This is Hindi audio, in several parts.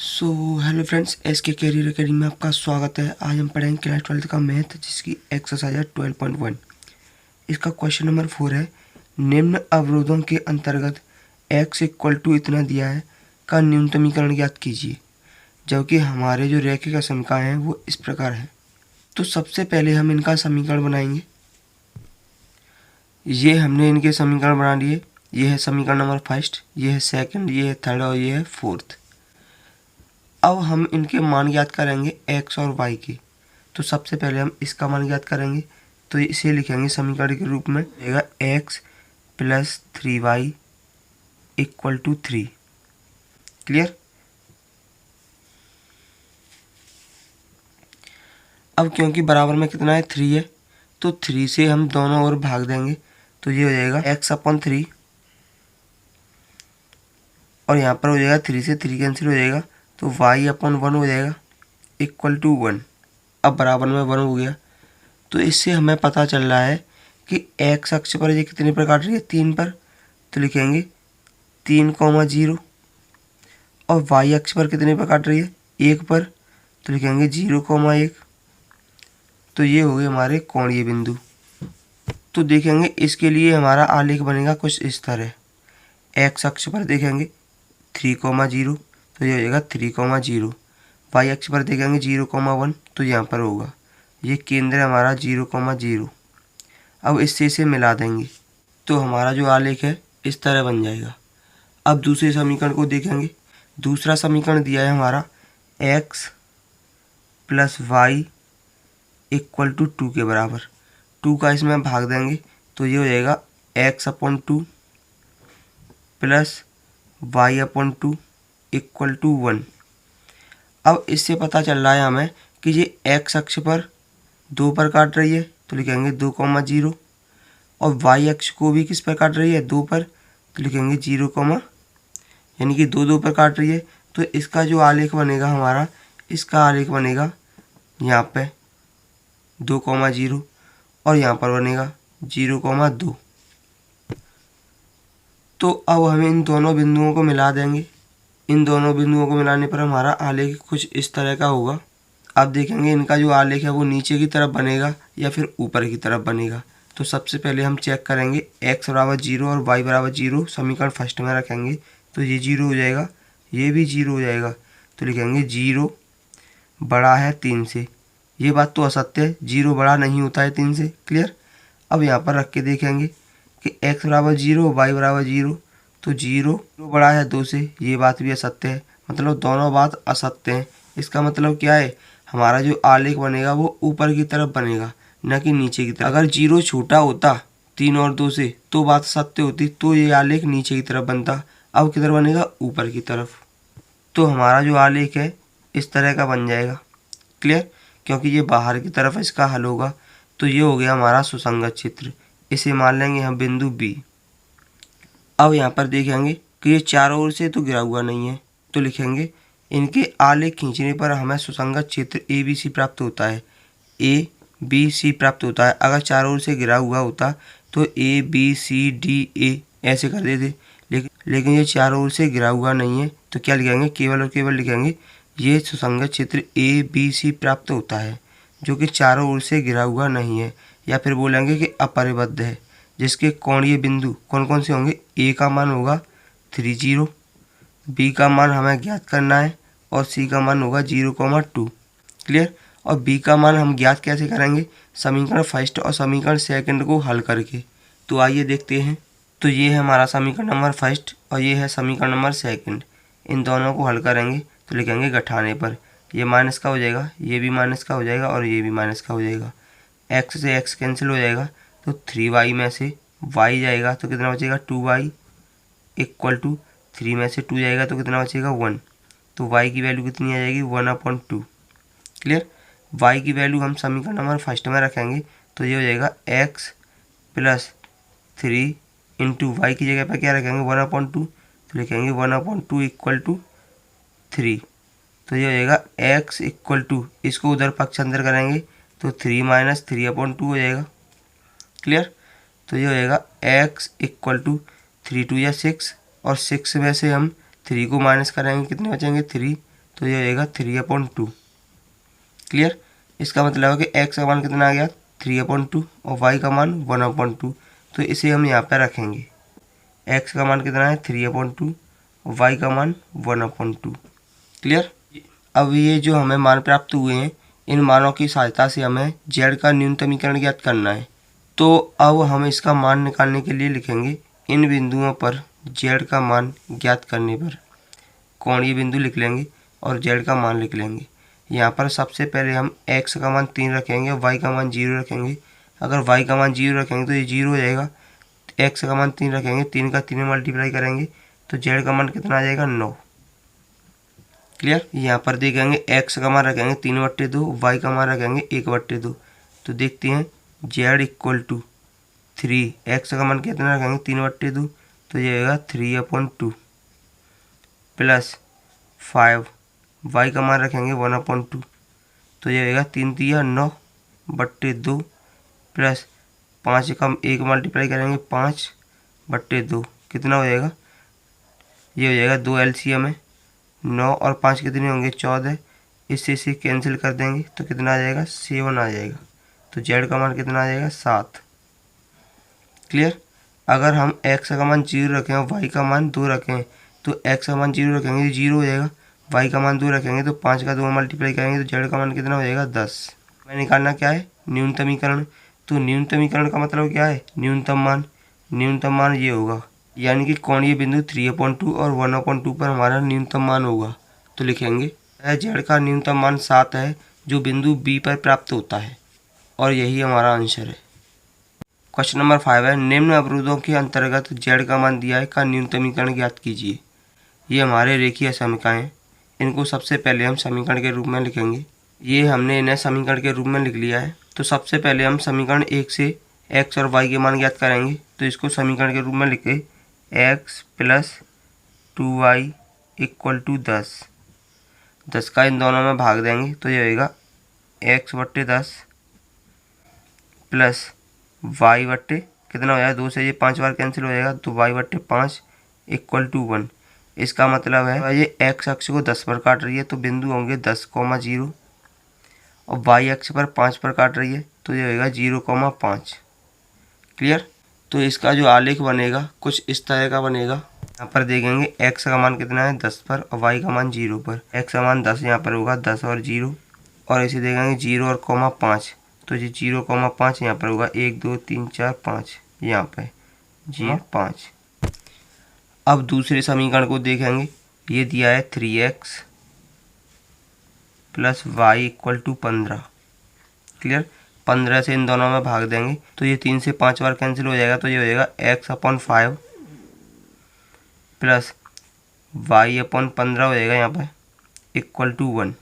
सो हेलो फ्रेंड्स, एस के कैरियर अकेडमी में आपका स्वागत है। आज हम पढ़ेंगे क्लास 12 का मैथ, जिसकी एक्सरसाइज है 12.1। इसका क्वेश्चन नंबर 4 है, निम्न अवरोधों के अंतर्गत x इक्वल टू इतना दिया है का न्यूनतमीकरण ज्ञात कीजिए। जबकि हमारे जो रेखिक समीकरण हैं वो इस प्रकार है। तो सबसे पहले हम इनका समीकरण बनाएंगे। ये हमने इनके समीकरण बना लिए। ये है समीकरण नंबर फर्स्ट, ये है सेकंड, ये है थर्ड और ये है फोर्थ। अब हम इनके मान ज्ञात करेंगे x और y के। तो सबसे पहले हम इसका मान ज्ञात करेंगे, तो इसे लिखेंगे समीकरण के रूप में, रहेगा x plus 3y equal to 3। Clear. अब क्योंकि बराबर में कितना है 3 है, तो 3 से हम दोनों ओर भाग देंगे, तो ये हो जाएगा x/3 और यहाँ पर हो जाएगा 3 से 3 कैंसिल हो जाएगा, तो y/1 हो जाएगा इक्वल टू 1। अब बराबर में 1 हो गया। तो इससे हमें पता चल रहा है कि x अक्ष पर ये कितने पर काट रही है, 3 पर, तो लिखेंगे 3,0 और y अक्ष पर कितने पर काट रही है, 1 पर, तो लिखेंगे 0,1। तो ये हो गए हमारे कोणीय बिंदु। तो देखेंगे इसके लिए हमारा आलेख बनेगा कुछ इस तरह। x अक्ष पर देखेंगे 3,0, तो ये हो जाएगा 3,0। y अक्ष पर देखेंगे 0,1, तो यहाँ पर होगा ये केंद्र हमारा 0,0। अब इससे इसे मिला देंगे तो हमारा जो आलेख है इस तरह बन जाएगा। अब दूसरे समीकरण को देखेंगे। दूसरा समीकरण दिया है हमारा x plus y equal to 2 के बराबर। 2 का इसमें भाग देंगे, तो ये हो जाएगा x/2 plus y/2 equal to 1। अब इससे पता चल रहा है हमें कि ये x अक्ष पर 2 पर काट रही है, तो लिखेंगे 2,0 और y अक्ष को भी किस पर काट रही है, 2 पर, तो लिखेंगे 0, यानी कि 2 पर काट रही है। तो इसका जो आलेख बनेगा हमारा, इसका आलेख बनेगा यहाँ पे 2,0 और यहाँ पर बनेगा 0,2। तो अब हम इन दोनों बिंदुओं को मिला देंगे। इन दोनों बिंदुओं को मिलाने पर हमारा आलेख कुछ इस तरह का होगा। अब देखेंगे इनका जो आलेख है वो नीचे की तरफ बनेगा या फिर ऊपर की तरफ बनेगा। तो सबसे पहले हम चेक करेंगे, x बराबर 0 और y बराबर 0 समीकरण फर्स्ट में रखेंगे, तो ये 0 हो जाएगा, ये भी 0 हो जाएगा, तो लिखेंगे 0 बड़ा है 3 से। ये बात तो असत्य है, 0 बड़ा नहीं होता है 3 से। क्लियर। अब यहाँ पर रख के देखेंगे कि x बराबर 0 y बराबर 0, तो 0 बड़ा है 2 से, ये बात भी असत्य है। मतलब दोनों बात असत्य हैं। इसका मतलब क्या है, हमारा जो आलेख बनेगा वो ऊपर की तरफ बनेगा, न कि नीचे की तरफ। अगर 0 छोटा होता 3 और 2 से तो बात सत्य होती, तो ये आलेख नीचे की तरफ बनता। अब किधर बनेगा, ऊपर की तरफ। तो हमारा जो आलेख है इस तरह का बन जाएगा। क्लियर। क्योंकि ये बाहर की तरफ इसका हल होगा, तो ये हो गया हमारा सुसंगत चित्र। इसे मान लेंगे हम बिंदु B। अब यहाँ पर देखेंगे कि ये चारों ओर से तो गिरा हुआ नहीं है, तो लिखेंगे इनके आलेख खींचने पर हमें सुसंगत क्षेत्र ABC प्राप्त होता है। ABC प्राप्त होता है। अगर चारों ओर से गिरा हुआ होता तो ABCDA ऐसे कर देते, लेकिन ये चारों ओर से गिरा हुआ नहीं है, तो क्या लिखेंगे, केवल और केवल लिखेंगे ये सुसंगत क्षेत्र ABC प्राप्त होता है, जो कि चारों ओर से गिरा हुआ नहीं है। या फिर बोलेंगे कि अपरिबद्ध है, जिसके कोणीय बिंदु कौन कौन से होंगे, A का मान होगा 30, B का मान हमें ज्ञात करना है और C का मान होगा 0,2। क्लियर। और B का मान हम ज्ञात कैसे करेंगे, समीकरण फर्स्ट और समीकरण सेकंड को हल करके। तो आइए देखते हैं। तो ये है हमारा समीकरण नंबर फर्स्ट और ये है समीकरण नंबर सेकंड। इन दोनों को हल करेंगे तो लिखेंगे घटाने पर ये माइनस का हो जाएगा, ये भी माइनस का हो जाएगा और ये भी माइनस का हो जाएगा। x से x कैंसिल हो जाएगा, तो 3y में से y जाएगा तो कितना बचेगा, 2y इक्वल टू 3 में से 2 जाएगा तो कितना बचेगा, 1। तो y की वैल्यू कितनी आ जाएगी, 1/2। क्लियर। y की वैल्यू हम समीकरण नंबर फर्स्ट में रखेंगे, तो ये हो जाएगा x प्लस 3 इंटू वाई की जगह पर क्या रखेंगे, 1/2, तो लिखेंगे 1/2 इक्वल टू 3। तो ये हो जाएगा x इक्वल टू, इसको उधर पक्ष अंदर करेंगे तो 3 माइनस 3/2 हो जाएगा। क्लियर। तो ये हो जाएगा x इक्वल टू 3 2 या 6 और 6 में से हम 3 को माइनस करेंगे, कितने बचेंगे 3, तो ये होगा 3/2। क्लियर। इसका मतलब है कि x का मान कितना आ गया 3/2 और y का मान 1/2। तो इसे हम यहाँ पर रखेंगे। x का मान कितना है 3/2 और y का मान 1/2। क्लियर। अब ये जो हमें मान प्राप्त हुए हैं, इन मानों की सहायता से हमें z का न्यूनतमीकरण ज्ञात करना है। तो अब हम इसका मान निकालने के लिए लिखेंगे इन बिंदुओं पर z का मान ज्ञात करने पर कोणीय बिंदु लिख लेंगे और z का मान लिख लेंगे। यहाँ पर सबसे पहले हम x का मान 3 रखेंगे और y का मान 0 रखेंगे। अगर y का मान 0 रखेंगे तो ये 0 हो जाएगा। x का मान 3 रखेंगे, 3 का 3 में मल्टीप्लाई करेंगे तो z का मान कितना आ जाएगा 9। क्लियर। यहाँ पर देखेंगे x का मान रखेंगे 3/2, y का मान रखेंगे 1/2। तो देखते हैं z इक्वल टू 3, x का मान कितना रखेंगे 3/2, तो ये होगा 3/2 प्लस 5, y का मान रखेंगे 1/2, तो ये होगा 3×3=9/2 प्लस 5 का 1 मल्टीप्लाई करेंगे 5/2, कितना हो जाएगा, ये हो जाएगा 2 LCM है। 9 और 5 कितने होंगे 14, इससे इसे कैंसिल कर देंगे तो कितना आ जाएगा 7 आ जाएगा। तो z का मान कितना आ जाएगा 7। क्लियर। अगर हम x का मान 0 रखें और y का मान 2 रखें तो x का मान 0 रखेंगे तो 0 हो जाएगा, y का मान 2 रखेंगे तो 5 का 2 मल्टीप्लाई करेंगे तो z का मान कितना हो जाएगा 10। हमें निकालना क्या है न्यूनतमीकरण। तो न्यूनतमीकरण का मतलब क्या है न्यूनतम मान। न्यूनतम मान ये होगा, यानी कि कोणीय बिंदु 3/2 और 1/2 पर हमारा न्यूनतम मान होगा। तो लिखेंगे z का न्यूनतम मान 7 है जो बिंदु B पर प्राप्त होता है और यही हमारा आंसर है। क्वेश्चन नंबर 5 है निम्न अवरोधों के अंतर्गत z का मान दिया है का न्यूनतमीकरण ज्ञात कीजिए। ये हमारे रेखीय समीकरण हैं। इनको सबसे पहले हम समीकरण के रूप में लिखेंगे। ये हमने इन्हें समीकरण के रूप में लिख लिया है। तो सबसे पहले हम समीकरण 1 से x और y के मान ज्ञात करेंगे। तो इसको समीकरण के रूप में लिखे x + 2y = 10। 10 का इन दोनों में भाग देंगे तो ये होगा x/10 प्लस y/ कितना हो जाएगा 2 से ये 5 बार कैंसिल हो जाएगा तो y/5 = 1। इसका मतलब है ये x अक्ष को 10 पर काट रही है तो बिंदु होंगे 10,0 और y अक्ष पर 5 पर काट रही है तो ये होगा 0,5। क्लियर। तो इसका जो आलेख बनेगा कुछ इस तरह का बनेगा। यहाँ पर देखेंगे x का मान कितना है 10 पर और y का मान 0 पर। x का मान 10 यहाँ पर होगा 10 और 0, और इसे देखेंगे 0 और 5, तो ये 0,5 यहाँ पर होगा 1 2 3 4 5 यहाँ पे 5। अब दूसरे समीकरण को देखेंगे। ये दिया है 3x + y = 15। क्लियर। 15 से इन दोनों में भाग देंगे तो ये 3 से 5 बार कैंसिल हो जाएगा तो ये हो जाएगा x/5 प्लस y/15 हो जाएगा यहाँ पर = 1।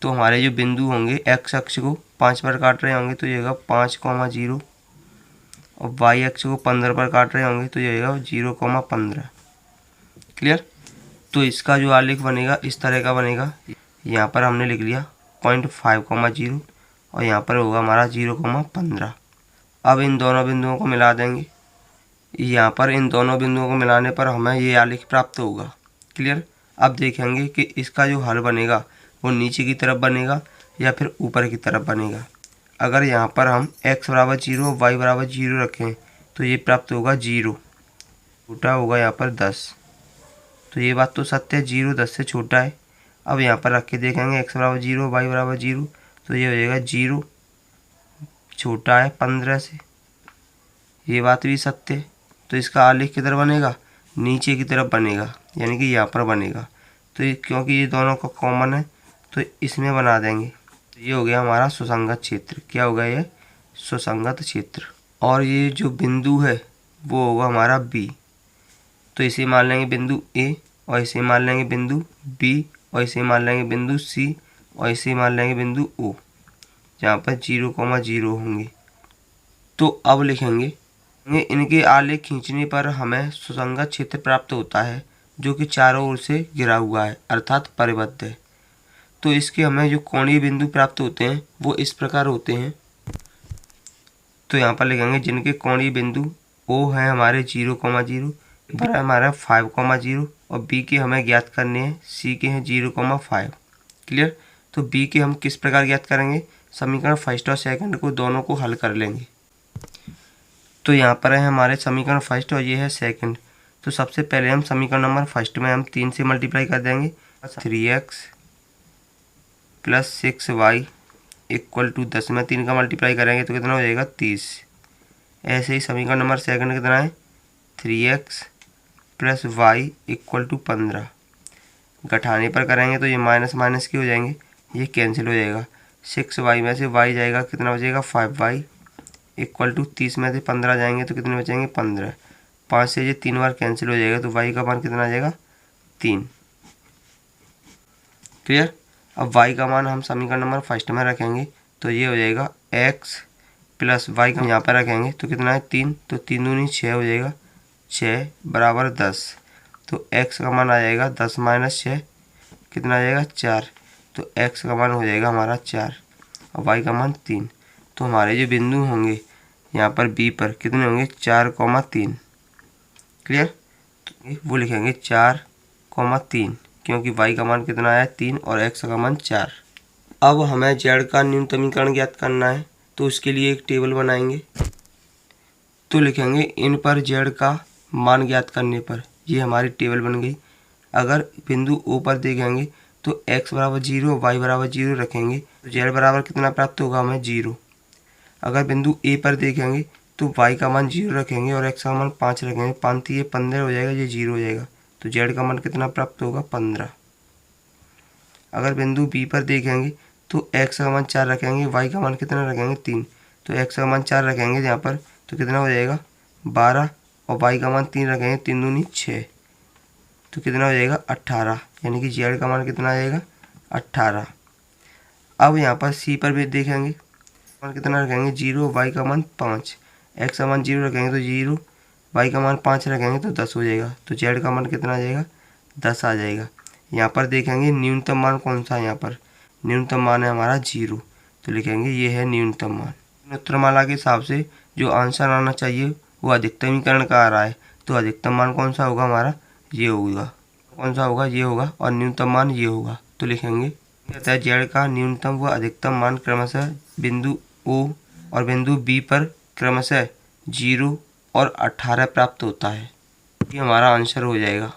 तो हमारे जो बिंदु होंगे x अक्ष को 5 पर काट रहे होंगे तो ये होगा 5,0 और y अक्ष को 15 पर काट रहे होंगे तो ये होगा 0,15। क्लियर। तो इसका जो आलेख बनेगा इस तरह का बनेगा। यहाँ पर हमने लिख लिया 0.5,0 और यहाँ पर होगा हमारा 0,15। अब इन दोनों बिंदुओं को मिला देंगे। यहाँ पर इन दोनों बिंदुओं को मिलाने पर हमें ये आलेख प्राप्त होगा। क्लियर। अब देखेंगे कि इसका जो हल बनेगा वो नीचे की तरफ बनेगा या फिर ऊपर की तरफ बनेगा। अगर यहाँ पर हम x = 0 y = 0 रखें तो ये प्राप्त होगा 0, छोटा होगा यहाँ पर 10। तो ये बात तो सत्य है 0 10 से छोटा है। अब यहाँ पर रख के देखेंगे x = 0 y = 0 तो ये हो जाएगा 0, छोटा है 15 से। ये बात भी सत्य है। तो इसका आलेख किधर बनेगा नीचे की तरफ बनेगा, यानी कि यहाँ पर बनेगा। तो ये क्योंकि ये दोनों का कॉमन है तो इसमें बना देंगे। ये हो गया हमारा सुसंगत क्षेत्र। क्या होगा ये सुसंगत क्षेत्र। और ये जो बिंदु है वो होगा हमारा B। तो इसे मान लेंगे बिंदु A और इसे मान लेंगे बिंदु B और इसे मान लेंगे बिंदु C और इसे मान लेंगे बिंदु O, जहाँ पर 0,0 होंगे। तो अब लिखेंगे इनके आलेख खींचने पर हमें सुसंगत क्षेत्र प्राप्त होता है जो कि चारों ओर से घिरा हुआ है अर्थात परिबद्ध है। तो इसके हमें जो कोणीय बिंदु प्राप्त होते हैं वो इस प्रकार होते हैं। तो यहाँ पर लिखेंगे जिनके कोणीय बिंदु O है हमारे 0,0 पर हमारा 5,0 और बी के हमें ज्ञात करने हैं, सी के हैं 0,5। क्लियर। तो बी के हम किस प्रकार ज्ञात करेंगे, समीकरण फर्स्ट और सेकंड को दोनों को हल कर लेंगे। तो यहाँ पर है हमारे समीकरण फर्स्ट और ये है सेकंड। तो सबसे पहले हम समीकरण नंबर फर्स्ट में हम 3 से मल्टीप्लाई कर देंगे। 3x plus 6y equal to 10 में 3 का मल्टीप्लाई करेंगे तो कितना हो जाएगा 30। ऐसे ही समीकरण नंबर सेकंड कितना है 3x plus y equal to 15। घटाने पर करेंगे तो ये माइनस माइनस के हो जाएंगे, ये कैंसिल हो जाएगा। 6y में से y जाएगा, कितना बचेगा 5y इक्वल टू 30 में से 15 जाएंगे तो कितने बचेंगे 15। 5 से ये 3 बार कैंसिल हो जाएगा तो y का मान कितना आ जाएगा 3। क्लियर। अब y का मान हम समीकरण नंबर फर्स्ट में रखेंगे तो ये हो जाएगा x प्लस वाई का यहाँ पर रखेंगे तो कितना है 3, तो 3 दूनी 6 हो जाएगा, 6 बराबर 10। तो x का मान आ जाएगा 10 माइनस 6 कितना आ जाएगा 4। तो x का मान हो जाएगा हमारा 4 और y का मान 3। तो हमारे जो बिंदु होंगे यहाँ पर b पर कितने होंगे 4,3। क्लियर। तो वो लिखेंगे 4,3 क्योंकि y का मान कितना आया 3 और x का मान 4। अब हमें z का न्यूनतमीकरण ज्ञात करना है तो उसके लिए एक टेबल बनाएंगे। तो लिखेंगे इन पर z का मान ज्ञात करने पर, ये हमारी टेबल बन गई। अगर बिंदु O पर देखेंगे तो x बराबर 0 y बराबर 0 रखेंगे तो z बराबर कितना प्राप्त होगा हमें 0। अगर बिंदु A पर देखेंगे तो y का मान 0 रखेंगे और x का मान 5 रखेंगे, 5 ये 15 हो जाएगा, ये 0 हो जाएगा तो z का मान कितना प्राप्त होगा 15। अगर बिंदु B पर देखेंगे तो x का मान 4 रखेंगे, y का मान कितना रखेंगे 3, तो x का मान 4 रखेंगे यहाँ पर तो कितना हो जाएगा 12 और y का मान 3 रखेंगे, 3 दूनी 6 तो कितना हो जाएगा 18, यानी कि z का मान कितना आ जाएगा 18। अब यहाँ पर C पर भी देखेंगे मान कितना रखेंगे 0, y का मान 5, x का मान 0 रखेंगे तो 0, y का मान 5 रखेंगे तो 10 हो जाएगा तो z का मान कितना आ जाएगा 10 आ जाएगा। यहाँ पर देखेंगे न्यूनतम मान कौन सा है, यहाँ पर न्यूनतम मान है हमारा 0 तो लिखेंगे ये है न्यूनतम मान। उत्तरमाला के हिसाब से जो आंसर आना चाहिए वो अधिकतमीकरण का आ रहा है, तो अधिकतम मान कौन सा होगा हमारा ये होगा, कौन सा होगा ये होगा और न्यूनतम मान ये होगा। तो लिखेंगे z का न्यूनतम व अधिकतम मान क्रमशः बिंदु O और बिंदु B पर क्रमशः 0 और 18 प्राप्त होता है। ये हमारा आंसर हो जाएगा।